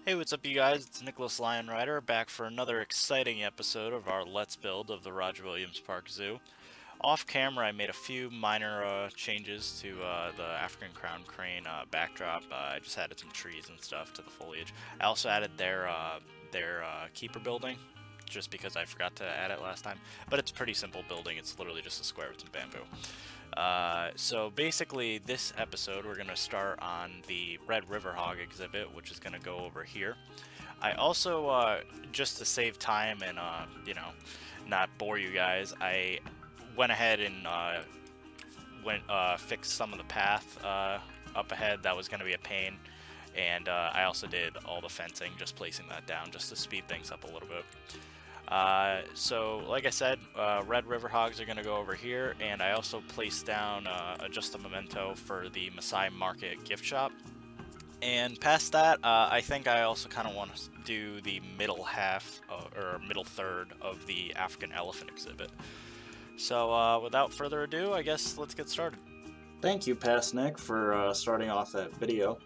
Hey, what's up, you guys? It's IAmTheLionRider back for another exciting episode of our Let's Build of the Roger Williams Park Zoo. Off camera, I made a few minor changes to the African crown crane backdrop. I just added some trees and stuff to the foliage. I also added their keeper building, just because I forgot to add it last time. But it's a pretty simple building. It's literally just a square with some bamboo. So basically, this episode we're going to start on the Red River Hog exhibit, which is going to go over here. I also, just to save time and, not bore you guys, I went ahead and fixed some of the path up ahead. That was going to be a pain. And I also did all the fencing, just placing that down just to speed things up a little bit. So like I said, Red River Hogs are going to go over here, and I also placed down just a memento for the Maasai Market gift shop. And past that, I think I also kind of want to do the middle half, or middle third of the African elephant exhibit. So without further ado, I guess let's get started. Thank you, Past Nick, for starting off that video.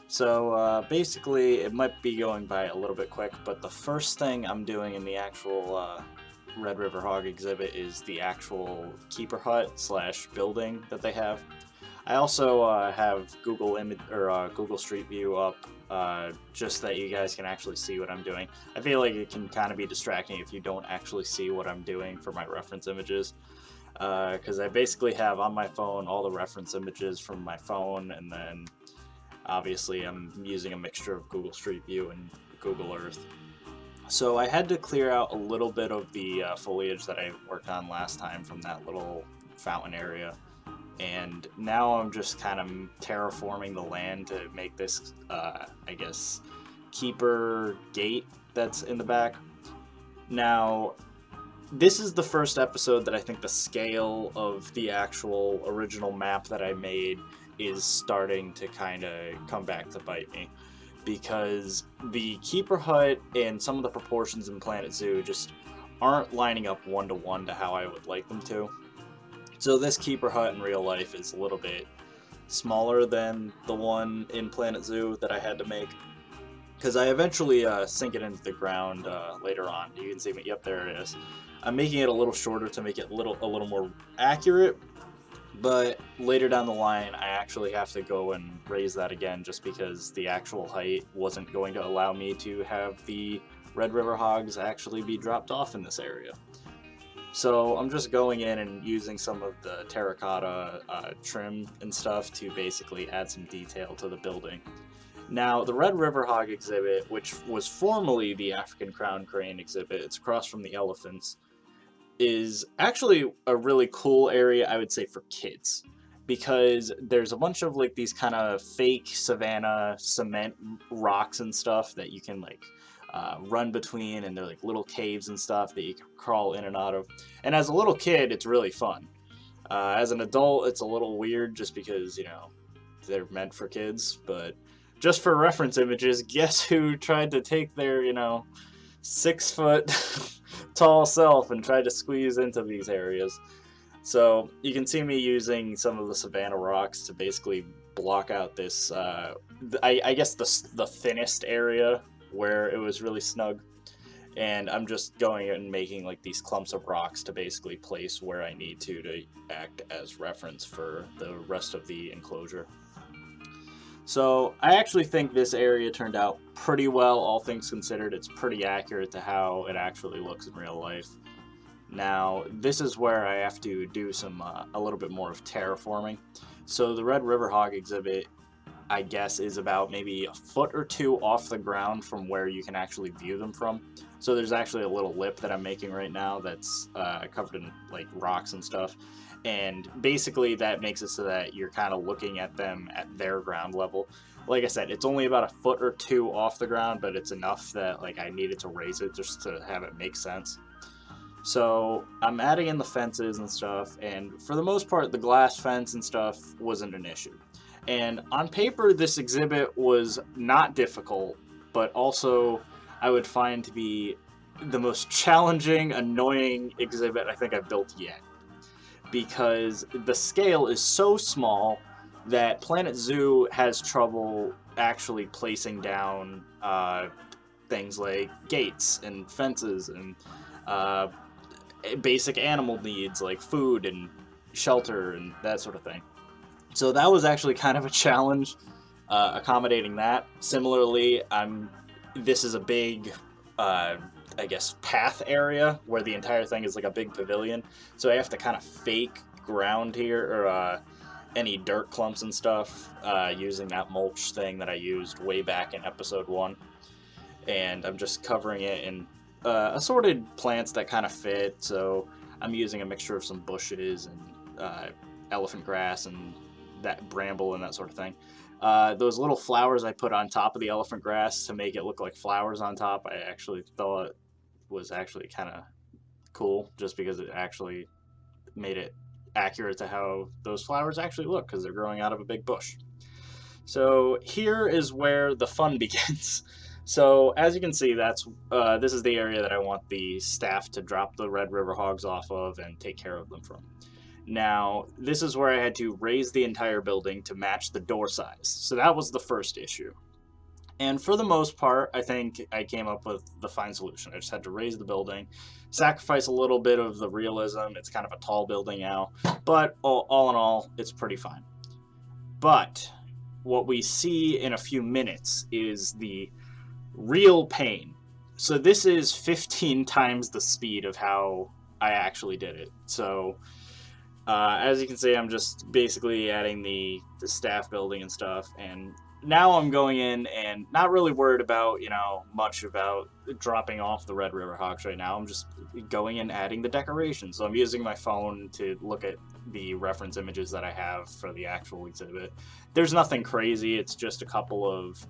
So basically, it might be going by a little bit quick, but the first thing I'm doing in the actual Red River Hog exhibit is the actual keeper hut slash building that they have. I also have Google Street View up just so that you guys can actually see what I'm doing. I feel like it can kind of be distracting if you don't actually see what I'm doing for my reference images. Because I basically have on my phone all the reference images from my phone, and then obviously I'm using a mixture of Google Street View and Google Earth. So I had to clear out a little bit of the foliage that I worked on last time from that little fountain area. And now I'm just kind of terraforming the land to make this, I guess, keeper gate that's in the back. Now, this is the first episode that I think the scale of the actual original map that I made is starting to kind of come back to bite me, because the keeper hut and some of the proportions in Planet Zoo just aren't lining up one-to-one to how I would like them to. So this keeper hut in real life is a little bit smaller than the one in Planet Zoo that I had to make, because I eventually sink it into the ground later on. You can see me. Yep, there it is. I'm making it a little shorter to make it a little more accurate, but later down the line I actually have to go and raise that again, just because the actual height wasn't going to allow me to have the Red River Hogs actually be dropped off in this area. So I'm just going in and using some of the terracotta trim and stuff to basically add some detail to the building. Now, the Red River Hog exhibit, which was formerly the African Crown Crane exhibit, it's across from the elephants, is actually a really cool area, I would say, for kids, because there's a bunch of like these kind of fake savanna cement rocks and stuff that you can like run between, and they're like little caves and stuff that you can crawl in and out of. And as a little kid, it's really fun. As an adult, it's a little weird just because, you know, they're meant for kids. But just for reference images, guess who tried to take their, 6-foot tall self and tried to squeeze into these areas? So you can see me using some of the savanna rocks to basically block out this, I guess the thinnest area where it was really snug. And I'm just going and making like these clumps of rocks to basically place where I need to act as reference for the rest of the enclosure. So I actually think this area turned out pretty well, all things considered. It's pretty accurate to how it actually looks in real life. Now, this is where I have to do some a little bit more of terraforming. So the Red River Hog exhibit, I guess, is about maybe a foot or two off the ground from where you can actually view them from. So there's actually a little lip that I'm making right now that's covered in like rocks and stuff. And basically that makes it so that you're kind of looking at them at their ground level. Like I said, it's only about a foot or two off the ground, but it's enough that like I needed to raise it just to have it make sense. So I'm adding in the fences and stuff, and for the most part the glass fence and stuff wasn't an issue. And on paper, this exhibit was not difficult, but also I would find to be the most challenging, annoying exhibit I think I've built yet. Because the scale is so small that Planet Zoo has trouble actually placing down things like gates and fences and basic animal needs like food and shelter and that sort of thing. So that was actually kind of a challenge, accommodating that. Similarly, this is a big, I guess, path area where the entire thing is like a big pavilion. So I have to kind of fake ground here, or any dirt clumps and stuff, using that mulch thing that I used way back in episode 1. And I'm just covering it in assorted plants that kind of fit. So I'm using a mixture of some bushes and elephant grass and that bramble and that sort of thing. Those little flowers I put on top of the elephant grass to make it look like flowers on top, I actually thought was actually kind of cool, just because it actually made it accurate to how those flowers actually look, because they're growing out of a big bush. So here is where the fun begins. So as you can see, this is the area that I want the staff to drop the Red River Hogs off of and take care of them from. Now, this is where I had to raise the entire building to match the door size. So that was the first issue. And for the most part, I think I came up with the fine solution. I just had to raise the building, sacrifice a little bit of the realism. It's kind of a tall building now, but all in all, it's pretty fine. But what we see in a few minutes is the real pain. So this is 15 times the speed of how I actually did it. So as you can see, I'm just basically adding the staff building and stuff, and now I'm going in and not really worried about, much about dropping off the Red River Hogs right now. I'm just going and adding the decorations. So I'm using my phone to look at the reference images that I have for the actual exhibit. There's nothing crazy. It's just a couple of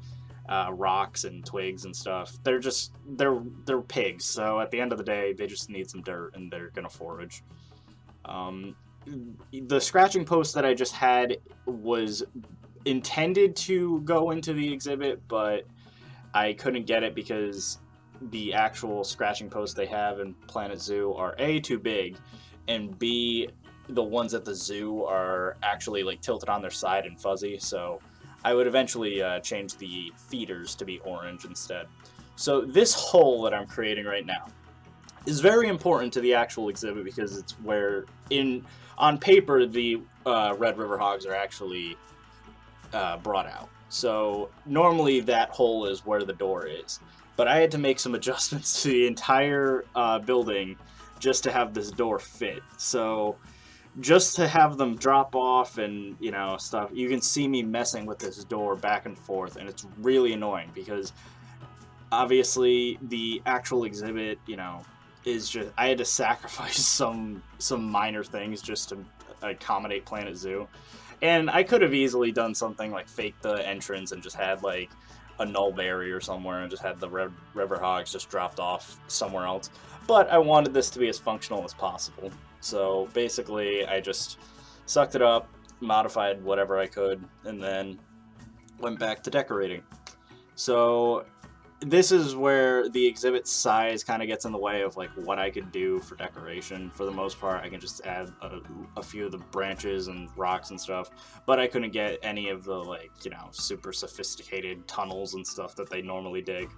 rocks and twigs and stuff. They're pigs. So at the end of the day, they just need some dirt and they're gonna forage. The scratching post that I just had was intended to go into the exhibit, but I couldn't get it because the actual scratching posts they have in Planet Zoo are A, too big, and B, the ones at the zoo are actually like tilted on their side and fuzzy, so I would eventually change the feeders to be orange instead. So this hole that I'm creating right now is very important to the actual exhibit, because it's where, on paper, the Red River Hogs are actually brought out. So normally that hole is where the door is, but I had to make some adjustments to the entire building just to have this door fit. So just to have them drop off and stuff, you can see me messing with this door back and forth, and it's really annoying because obviously the actual exhibit is just, I had to sacrifice some minor things just to accommodate Planet Zoo. And I could have easily done something like fake the entrance and just had like a null barrier somewhere and just had the Red River Hogs just dropped off somewhere else. But I wanted this to be as functional as possible. So basically I just sucked it up, modified whatever I could, and then went back to decorating. So this is where the exhibit size kind of gets in the way of like what I could do for decoration. For the most part, I can just add a few of the branches and rocks and stuff, but I couldn't get any of the super sophisticated tunnels and stuff that they normally dig.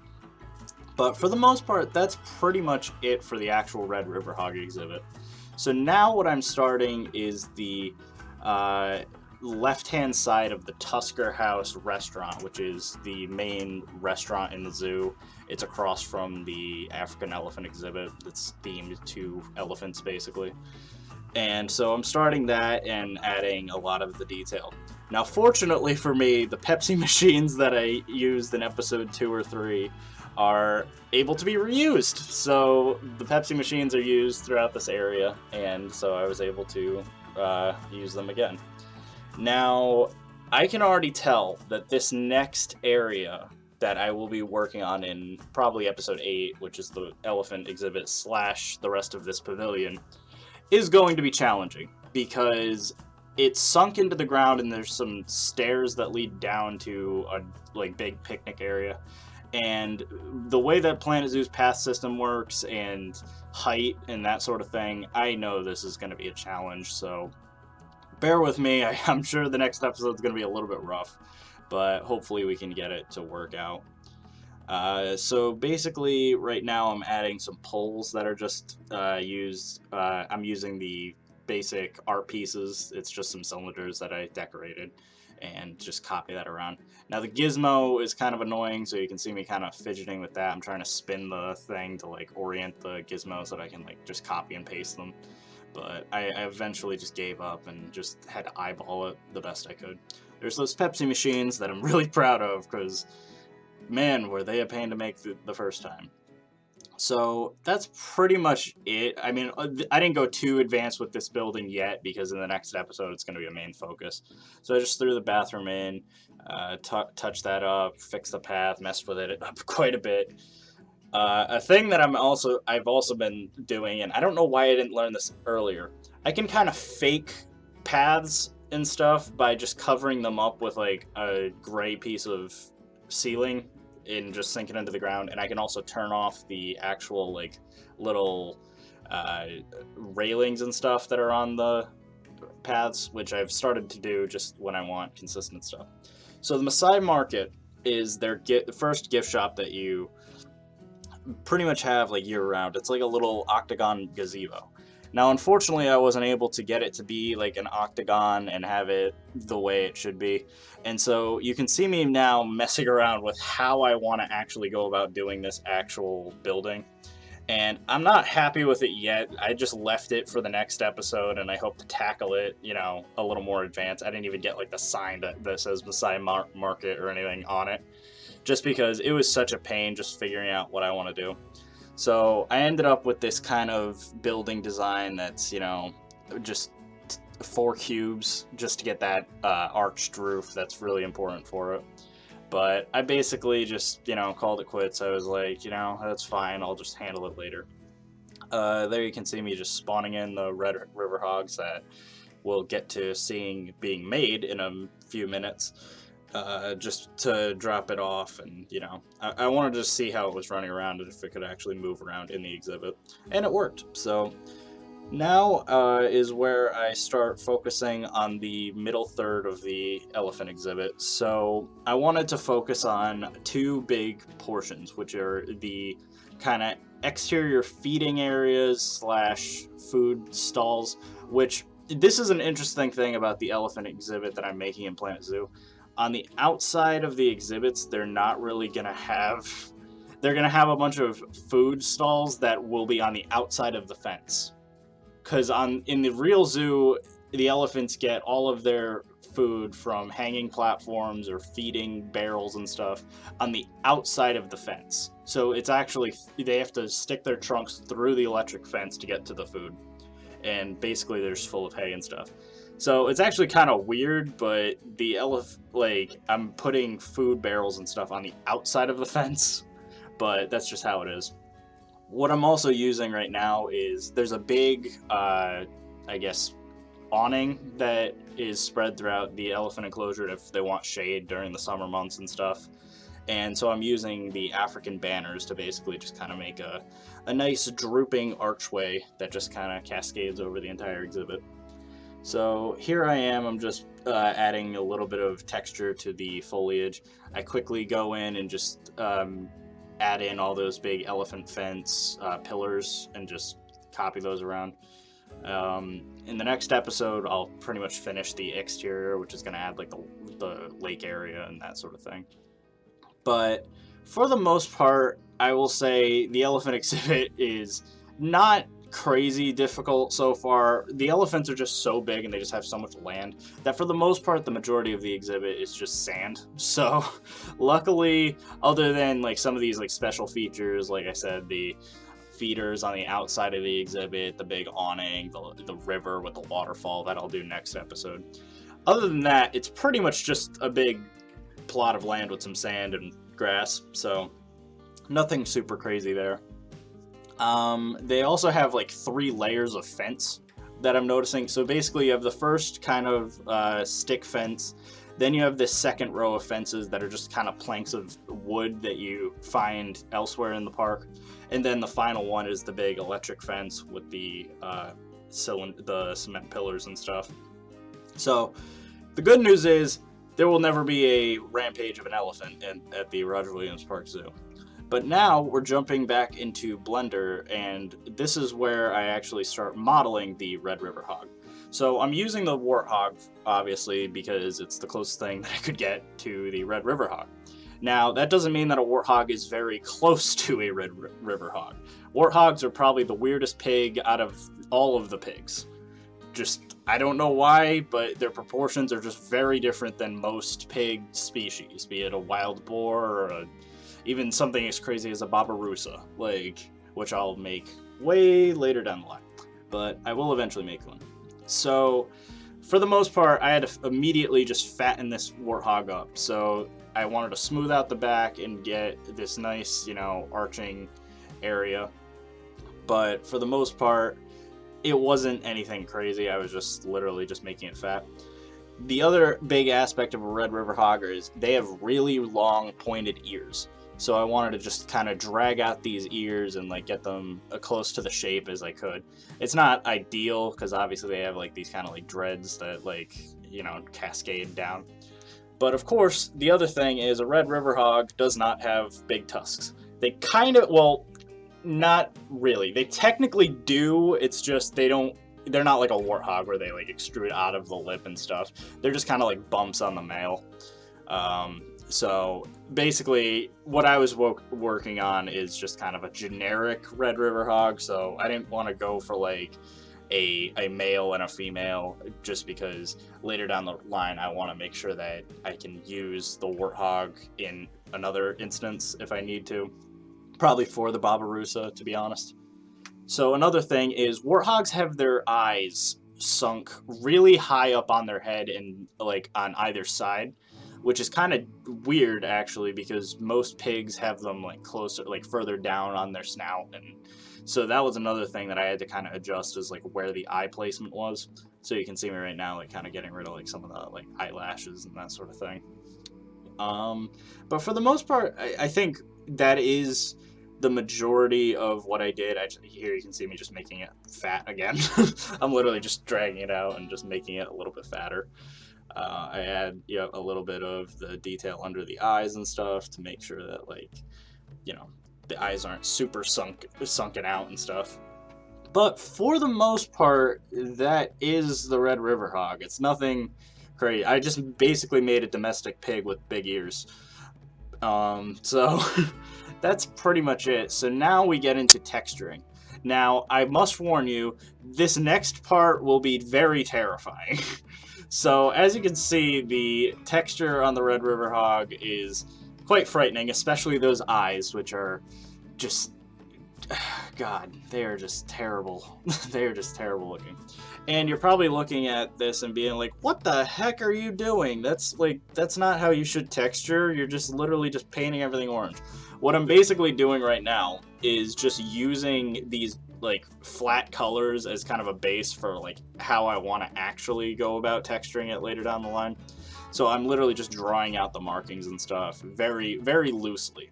But for the most part, that's pretty much it for the actual Red River Hog exhibit. So now what I'm starting is the left-hand side of the Tusker House restaurant, which is the main restaurant in the zoo. It's across from the African elephant exhibit that's themed to elephants, basically. And so I'm starting that and adding a lot of the detail. Now, fortunately for me, the Pepsi machines that I used in episode 2 or 3 are able to be reused. So the Pepsi machines are used throughout this area, and so I was able to use them again. Now, I can already tell that this next area that I will be working on in probably episode 8, which is the elephant exhibit / the rest of this pavilion, is going to be challenging because it's sunk into the ground and there's some stairs that lead down to a big picnic area. And the way that Planet Zoo's path system works and height and that sort of thing, I know this is going to be a challenge, so bear with me. I'm sure the next episode is going to be a little bit rough. but hopefully we can get it to work out. So basically right now I'm adding some poles that are just I'm using the basic art pieces. It's just some cylinders that I decorated and just copy that around. Now the gizmo is kind of annoying, so you can see me kind of fidgeting with that. I'm trying to spin the thing to like orient the gizmo so that I can like just copy and paste them. But I eventually just gave up and just had to eyeball it the best I could. There's those Pepsi machines that I'm really proud of, because man, were they a pain to make the first time. So that's pretty much it. I mean, I didn't go too advanced with this building yet, because in the next episode it's going to be a main focus. So I just threw the bathroom in, touched that up, fixed the path, messed with it up quite a bit. A thing that I've also been doing, and I don't know why I didn't learn this earlier. I can kind of fake paths and stuff by just covering them up with like a gray piece of ceiling and just sink it into the ground. And I can also turn off the actual like little railings and stuff that are on the paths, which I've started to do just when I want consistent stuff. So the Maasai Market is the first gift shop that you pretty much have like year round. It's like a little octagon gazebo. Now, unfortunately, I wasn't able to get it to be like an octagon and have it the way it should be. And so you can see me now messing around with how I want to actually go about doing this actual building. And I'm not happy with it yet. I just left it for the next episode, and I hope to tackle it, a little more advanced. I didn't even get like the sign that says Maasai Market or anything on it, just because it was such a pain just figuring out what I want to do. So I ended up with this kind of building design that's, just 4 cubes just to get that arched roof. That's really important for it. But I basically just, called it quits. I was like, that's fine. I'll just handle it later. There you can see me just spawning in the Red River Hogs that we'll get to seeing being made in a few minutes. Just to drop it off, and I wanted to see how it was running around and if it could actually move around in the exhibit, and it worked. So now is where I start focusing on the middle third of the elephant exhibit. So I wanted to focus on 2 big portions, which are the kind of exterior feeding areas / food stalls, which this is an interesting thing about the elephant exhibit that I'm making in Planet Zoo. On the outside of the exhibits, they're not really going to have... They're going to have a bunch of food stalls that will be on the outside of the fence. Because in the real zoo, the elephants get all of their food from hanging platforms or feeding barrels and stuff on the outside of the fence. So it's actually... They have to stick their trunks through the electric fence to get to the food. And basically they're just full of hay and stuff. So it's actually kind of weird, but I'm putting food barrels and stuff on the outside of the fence, but that's just how it is. What I'm also using right now is there's a big, awning that is spread throughout the elephant enclosure if they want shade during the summer months and stuff. And so I'm using the African banners to basically just kind of make a nice drooping archway that just kind of cascades over the entire exhibit. So here I am, I'm just adding a little bit of texture to the foliage. I quickly go in and just add in all those big elephant fence pillars and just copy those around. In the next episode, I'll pretty much finish the exterior, which is going to add like the lake area and that sort of thing. But for the most part, I will say the elephant exhibit is not crazy difficult so far. The elephants are just so big and they just have so much land that for the most part the majority of the exhibit is just sand. So luckily, other than like some of these like special features, like I said, the feeders on the outside of the exhibit, the big awning, the river with the waterfall that I'll do next episode. Other than that, it's pretty much just a big plot of land with some sand and grass, so nothing super crazy there. They also have like 3 layers of fence that I'm noticing. So basically you have the first kind of stick fence, then you have this second row of fences that are just kind of planks of wood that you find elsewhere in the park, and then the final one is the big electric fence with the cement pillars and stuff. So the good news is there will never be a rampage of an elephant at the Roger Williams Park Zoo. But now we're jumping back into Blender, and this is where I actually start modeling the Red River Hog. So I'm using the Warthog, obviously, because it's the closest thing that I could get to the Red River Hog. Now, that doesn't mean that a warthog is very close to a Red River Hog. Warthogs are probably the weirdest pig out of all of the pigs. Just, I don't know why, but their proportions are just very different than most pig species, be it a wild boar or even something as crazy as a Barbarossa, which I'll make way later down the line. But I will eventually make one. So, for the most part, I had to immediately just fatten this warthog up. So, I wanted to smooth out the back and get this nice, arching area. But for the most part, it wasn't anything crazy. I was just literally just making it fat. The other big aspect of a Red River Hog is they have really long pointed ears. So I wanted to just kind of drag out these ears and get them close to the shape as I could. It's not ideal because obviously they have these kind of dreads that cascade down. But of course, the other thing is a Red River Hog does not have big tusks. They kind of, not really. They technically do, it's just they're not like a warthog where they extrude out of the lip and stuff. They're just kind of bumps on the male. So basically, what I was working on is just kind of a generic Red River Hog, so I didn't want to go for a male and a female, just because later down the line I want to make sure that I can use the warthog in another instance if I need to. Probably for the Barbarossa, to be honest. So another thing is warthogs have their eyes sunk really high up on their head and on either side, which is kind of weird actually, because most pigs have them closer, further down on their snout, and so that was another thing that I had to kind of adjust, is where the eye placement was. So you can see me right now kind of getting rid of some of the eyelashes and that sort of thing. But for the most part, I think that is the majority of what I did. Here you can see me just making it fat again. I'm literally just dragging it out and just making it a little bit fatter. I add a little bit of the detail under the eyes and stuff to make sure that the eyes aren't super sunken out and stuff. But for the most part, that is the Red River Hog. It's nothing crazy. I just basically made a domestic pig with big ears. So that's pretty much it. So now we get into texturing. Now, I must warn you, this next part will be very terrifying. So, as you can see, the texture on the Red River Hog is quite frightening, especially those eyes, which are just... God, they are just terrible. They are just terrible looking. And you're probably looking at this and being like, what the heck are you doing? That's not how you should texture. You're just literally just painting everything orange. What I'm basically doing right now is just using these flat colors as kind of a base for how I want to actually go about texturing it later down the line. So I'm literally just drawing out the markings and stuff very, very loosely.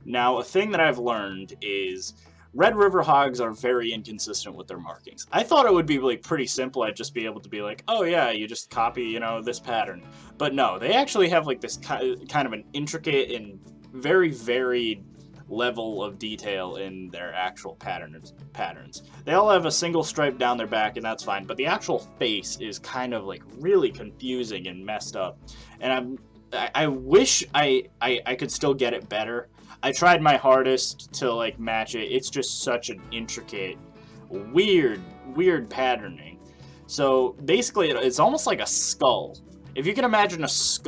Now, a thing that I've learned is Red River Hogs are very inconsistent with their markings. I thought it would be pretty simple. I'd just be able to be oh yeah, you just copy, this pattern. But no, they actually have this kind of an intricate and very varied level of detail in their actual patterns. They all have a single stripe down their back, and that's fine, but the actual face is kind of really confusing and messed up. And I wish I could still get it better. I tried my hardest to match it. It's just such an intricate, weird patterning. So basically, it's almost like a skull. If you can imagine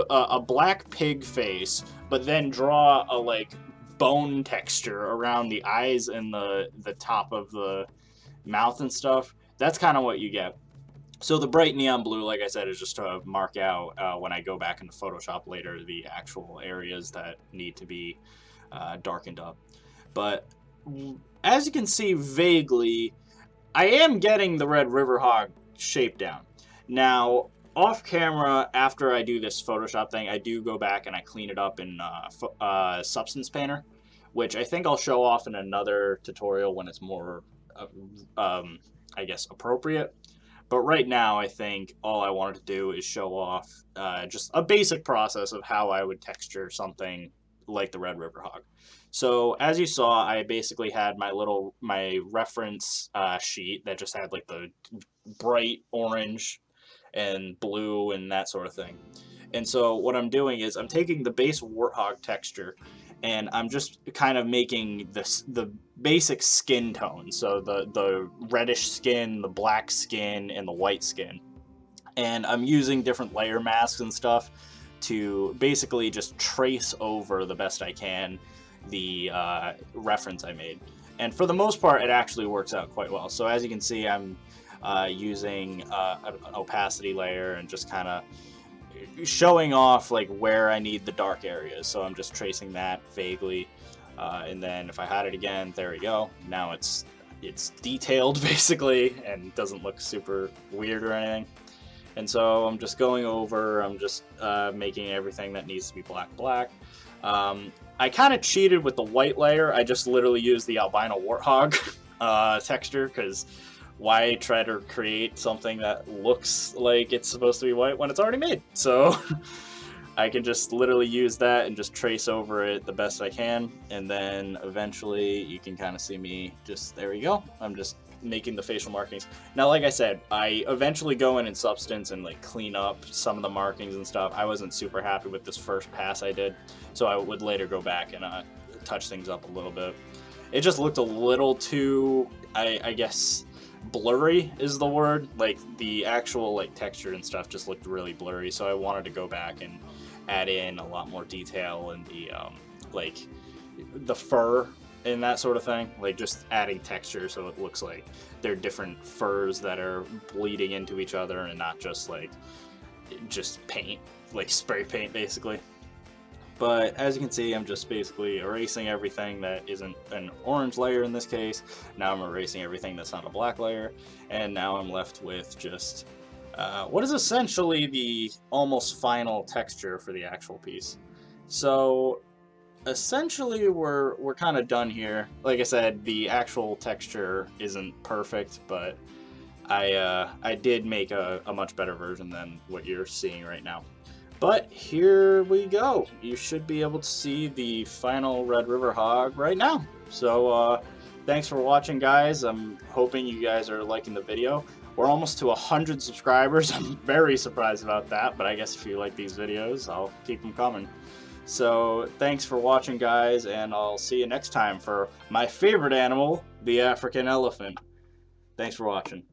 a black pig face, but then draw a bone texture around the eyes and the top of the mouth and stuff, that's kind of what you get. So the bright neon blue, like I said, is just to mark out when I go back into Photoshop later the actual areas that need to be darkened up. But as you can see vaguely, I am getting the Red River Hog shape down. Now, off camera, after I do this Photoshop thing, I do go back and I clean it up in Substance Painter, which I think I'll show off in another tutorial when it's more, I guess, appropriate. But right now, I think all I wanted to do is show off just a basic process of how I would texture something like the Red River Hog. So as you saw, I basically had my reference sheet that just had like the bright orange and blue and that sort of thing. And so what I'm doing is I'm taking the base warthog texture and I'm just kind of making the basic skin tone. So the reddish skin, the black skin, and the white skin. And I'm using different layer masks and stuff to basically just trace over the best I can the reference I made. And for the most part, it actually works out quite well. So as you can see, I'm using an opacity layer and just kind of showing off like where I need the dark areas. So I'm just tracing that vaguely, and then if I had it again, there we go. Now it's detailed basically and doesn't look super weird or anything. And so I'm just going over. I'm just making everything that needs to be black. I kind of cheated with the white layer. I just literally used the albino warthog texture because why try to create something that looks like it's supposed to be white when it's already made? So I can just literally use that and just trace over it the best I can. And then eventually you can kind of see me just, there we go. I'm just making the facial markings. Now, like I said, I eventually go in substance and like clean up some of the markings and stuff. I wasn't super happy with this first pass I did, so I would later go back and touch things up a little bit. It just looked a little too, I guess, blurry is the word. Like the actual like texture and stuff just looked really blurry, so I wanted to go back and add in a lot more detail and the like the fur and that sort of thing, like just adding texture so it looks like they're different furs that are bleeding into each other and not just like just paint, like spray paint basically. But as you can see, I'm just basically erasing everything that isn't an orange layer in this case. Now I'm erasing everything that's not a black layer, and now I'm left with just what is essentially the almost final texture for the actual piece. So essentially we're kind of done here. Like I said, the actual texture isn't perfect, but I did make a much better version than what you're seeing right now. But here we go. You should be able to see the final Red River Hog right now. So thanks for watching, guys. I'm hoping you guys are liking the video. We're almost to 100 subscribers. I'm very surprised about that, but I guess if you like these videos, I'll keep them coming. So thanks for watching, guys, and I'll see you next time for my favorite animal, the African elephant. Thanks for watching.